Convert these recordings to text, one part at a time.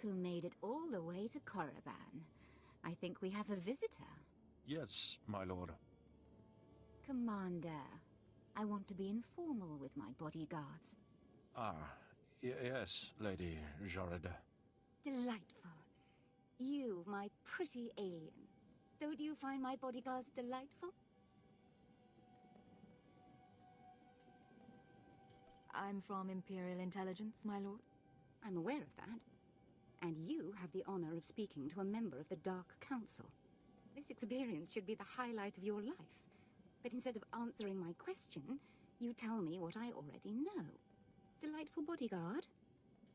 who made it all the way to Korriban. I think we have a visitor. Yes, my lord. Commander, I want to be informal with my bodyguards. Yes, Lady Jared. Delightful. You, my pretty alien. Don't you find my bodyguards delightful? I'm from Imperial Intelligence, my lord. I'm aware of that. And you have the honor of speaking to a member of the Dark Council. This experience should be the highlight of your life. But instead of answering my question, you tell me what I already know. Delightful bodyguard,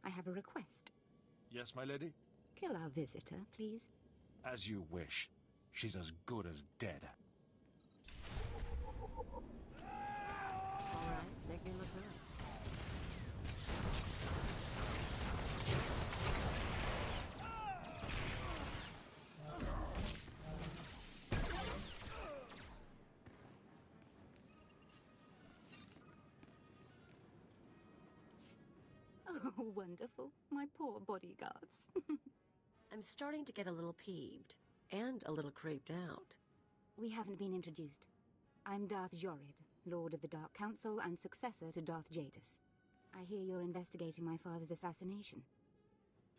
I have a request. Yes, my lady? Kill our visitor, please. As you wish. She's as good as dead. Alright, make me look good. Oh, wonderful. My poor bodyguards. I'm starting to get a little peeved. And a little creeped out. We haven't been introduced. I'm Darth Jorid, Lord of the Dark Council and successor to Darth Jadus. I hear you're investigating my father's assassination.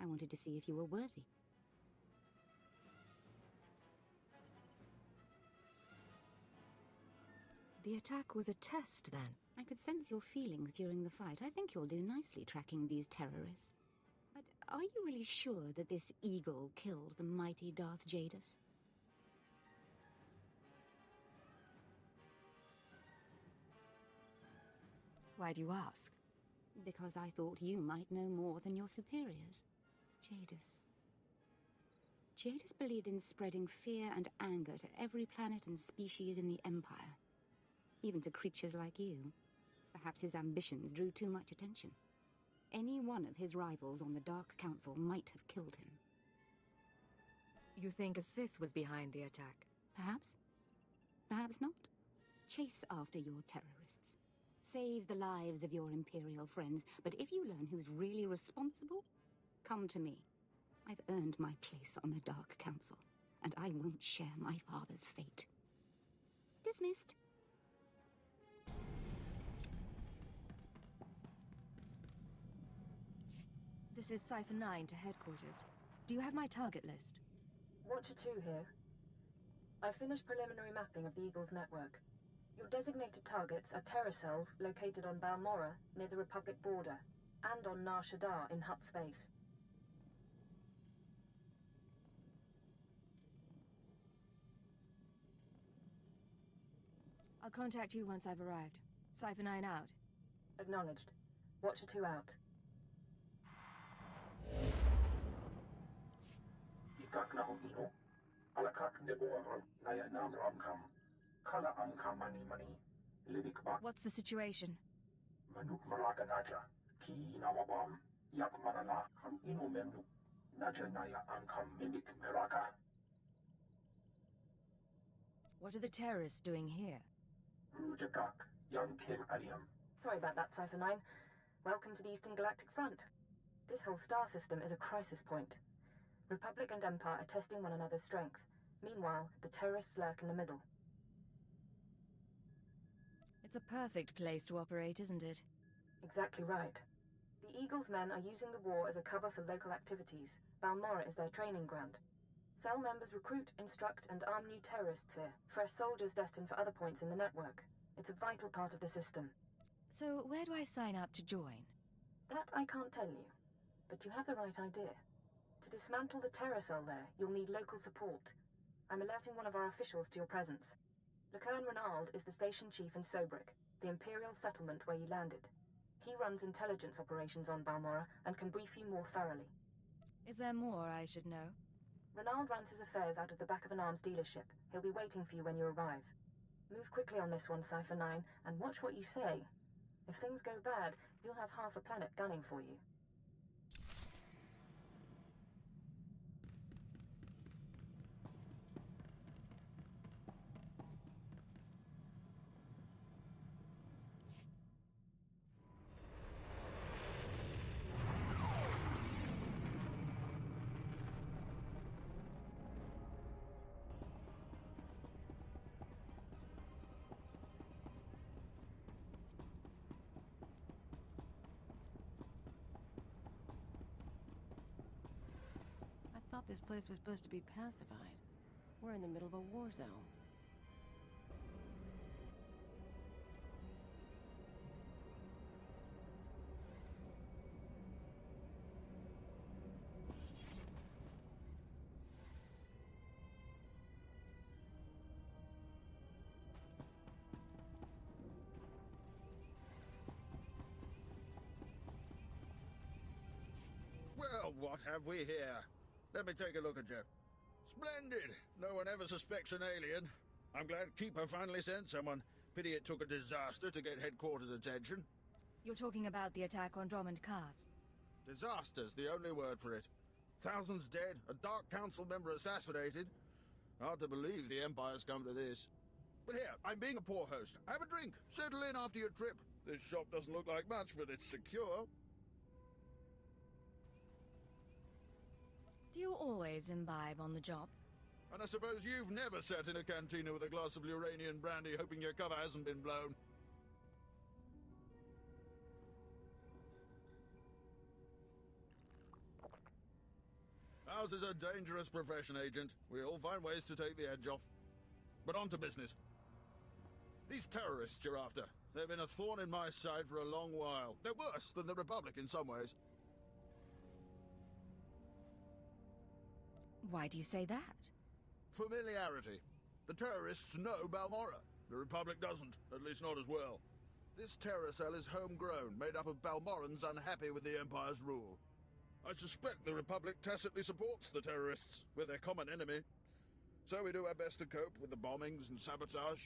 I wanted to see if you were worthy. The attack was a test, then? I could sense your feelings during the fight. I think you'll do nicely tracking these terrorists. But are you really sure that this eagle killed the mighty Darth Jadus? Why do you ask? Because I thought you might know more than your superiors. Jadus. Jadus believed in spreading fear and anger to every planet and species in the Empire. Even to creatures like you. Perhaps his ambitions drew too much attention. Any one of his rivals on the Dark Council might have killed him. You think a Sith was behind the attack? Perhaps. Perhaps not. Chase after your terrorists. Save the lives of your Imperial friends, but if you learn who's really responsible, come to me. I've earned my place on the Dark Council, and I won't share my father's fate. Dismissed. This is Cipher 9 to headquarters. Do you have my target list? Watcher 2 here. I've finished preliminary mapping of the Eagle's network. Your designated targets are terror cells located on Balmora, near the Republic border, and on Nar Shaddaa in Hutt space. I'll contact you once I've arrived. Cipher 9 out. Acknowledged. Watcher 2 out. Ikak na ino, alakak neboaron naya nam ramkam, kala amkam mani libikbak What's the situation? manuk maraka naja, ki nawabam, yak manala kam ino memnu, naja naya amkam mimik meraka. What are the terrorists doing here? Rujakak, young Kim Aliam. Sorry about that, Cipher 9. Welcome to the Eastern Galactic Front. This whole star system is a crisis point. Republic and Empire are testing one another's strength. Meanwhile, the terrorists lurk in the middle. It's a perfect place to operate, isn't it? Exactly right. The Eagle's men are using the war as a cover for local activities. Balmora is their training ground. Cell members recruit, instruct, and arm new terrorists here. Fresh soldiers destined for other points in the network. It's a vital part of the system. So where do I sign up to join? That I can't tell you. But you have the right idea. To dismantle the terror cell there, you'll need local support. I'm alerting one of our officials to your presence. Lucerne Renald is the station chief in Sobrik, the Imperial settlement where you landed. He runs intelligence operations on Balmora and can brief you more thoroughly. Is there more I should know? Renald runs his affairs out of the back of an arms dealership. He'll be waiting for you when you arrive. Move quickly on this one, Cipher 9, and watch what you say. If things go bad, you'll have half a planet gunning for you. thought this place was supposed to be pacified. We're in the middle of a war zone. Well, what have we here? Let me take a look at you. Splendid! No one ever suspects an alien. I'm glad Keeper finally sent someone. Pity it took a disaster to get headquarters attention. You're talking about the attack on Drummond Cars. Disaster's the only word for it. Thousands dead, a Dark Council member assassinated. Hard to believe the Empire's come to this. But here, I'm being a poor host. Have a drink. Settle in after your trip. This shop doesn't look like much, but it's secure. Do you always imbibe on the job? And I suppose you've never sat in a cantina with a glass of Luranian brandy hoping your cover hasn't been blown. Ours is a dangerous profession, Agent. We all find ways to take the edge off. But on to business. These terrorists you're after, they've been a thorn in my side for a long while. They're worse than the Republic in some ways. Why do you say that? Familiarity. The terrorists know Balmora. The Republic doesn't, at least not as well. This terror cell is homegrown, made up of Balmorans unhappy with the Empire's rule. I suspect the Republic tacitly supports the terrorists. We're their common enemy. So we do our best to cope with the bombings and sabotage.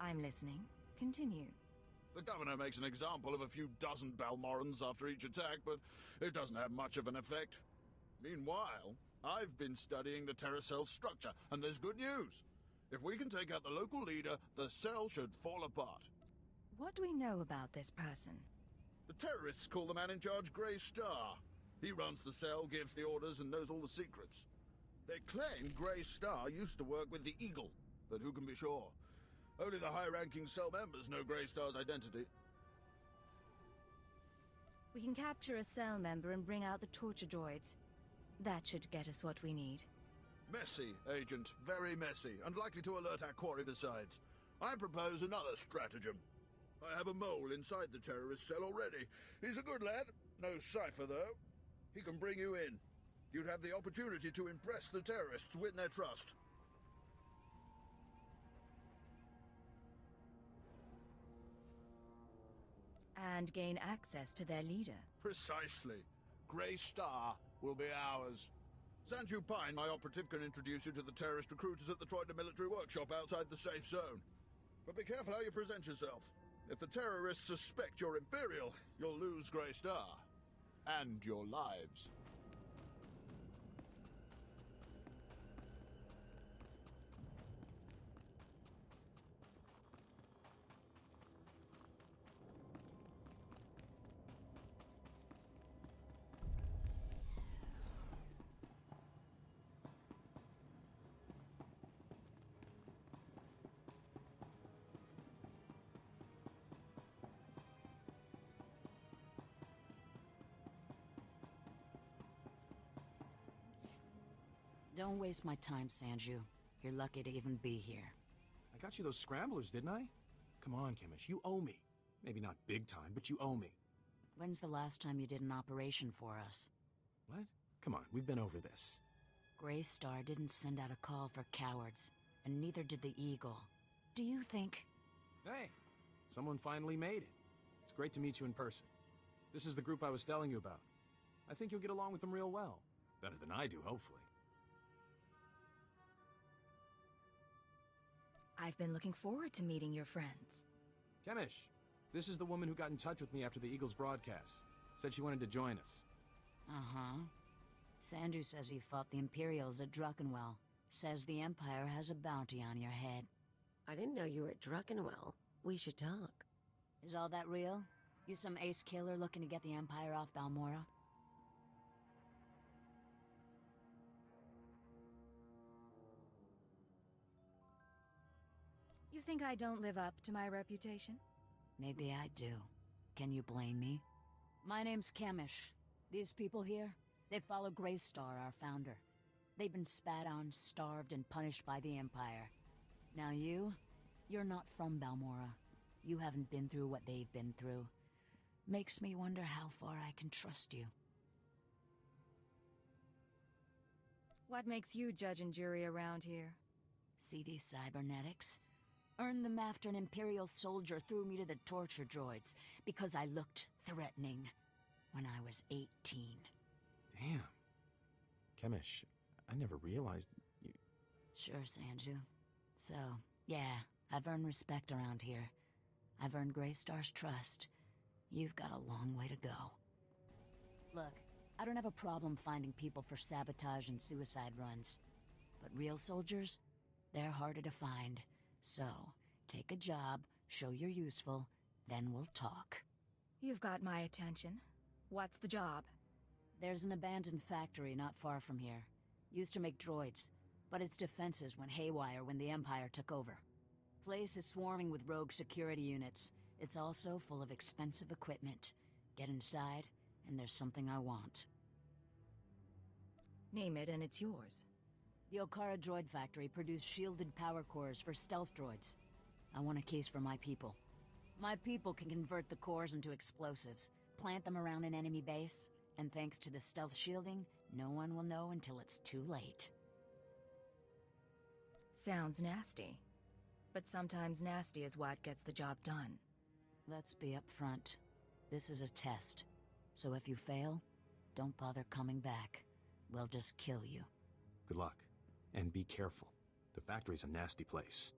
I'm listening. Continue. The governor makes an example of a few dozen Balmorans after each attack, but it doesn't have much of an effect. Meanwhile, I've been studying the terror cell's structure, and there's good news. If we can take out the local leader, the cell should fall apart. What do we know about this person? The terrorists call the man in charge Grey Star. He runs the cell, gives the orders, and knows all the secrets. They claim Grey Star used to work with the Eagle, but who can be sure? Only the high-ranking cell members know Grey Star's identity. We can capture a cell member and bring out the torture droids. That should get us what we need. Messy, Agent. Very messy, and likely to alert our quarry besides. I propose another stratagem. I have a mole inside the terrorist cell already. He's a good lad. No cipher, though. He can bring you in. You'd have the opportunity to impress the terrorists, win their trust. And gain access to their leader. Precisely. Grey Star will be ours. Sanju Pine, my operative, can introduce you to the terrorist recruiters at the Troida military workshop outside the safe zone. But be careful how you present yourself. If the terrorists suspect you're Imperial, you'll lose Grey Star. And your lives. Don't waste my time, Sanju. You're lucky to even be here. I got you those scramblers, didn't I? Come on, Kemish, you owe me. Maybe not big time, but you owe me. When's the last time you did an operation for us? What? Come on, we've been over this. Grey Star didn't send out a call for cowards, and neither did the Eagle. Do you think... Hey, someone finally made it. It's great to meet you in person. This is the group I was telling you about. I think you'll get along with them real well. Better than I do, hopefully. I've been looking forward to meeting your friends. Kemish, this is the woman who got in touch with me after the Eagles broadcast. Said she wanted to join us. Uh-huh. Sanju says you fought the Imperials at Druckenwell. Says the Empire has a bounty on your head. I didn't know you were at Druckenwell. We should talk. Is all that real? You some ace killer looking to get the Empire off Balmora? You think I don't live up to my reputation? Maybe I do. Can you blame me? My name's Kemish. These people here, they follow Grey Star, our founder. They've been spat on, starved, and punished by the Empire. Now you're not from Balmora. You haven't been through what they've been through. Makes me wonder how far I can trust you. What makes you judge and jury around here? See these cybernetics? Earned them after an Imperial soldier threw me to the torture droids because I looked threatening when I was 18. Damn. Chemish, I never realized you... Sure, Sanju. So, yeah, I've earned respect around here. I've earned Greystar's trust. You've got a long way to go. Look, I don't have a problem finding people for sabotage and suicide runs. But real soldiers, they're harder to find. So, take a job, show you're useful, then we'll talk. You've got my attention. What's the job? There's an abandoned factory not far from here. Used to make droids, but its defenses went haywire when the Empire took over. Place is swarming with rogue security units. It's also full of expensive equipment. Get inside, and there's something I want. Name it and it's yours. The Okara droid factory produced shielded power cores for stealth droids. I want a case for my people. My people can convert the cores into explosives, plant them around an enemy base, and thanks to the stealth shielding, no one will know until it's too late. Sounds nasty. But sometimes nasty is what gets the job done. Let's be upfront. This is a test. So if you fail, don't bother coming back. We'll just kill you. Good luck. And be careful. The factory's a nasty place.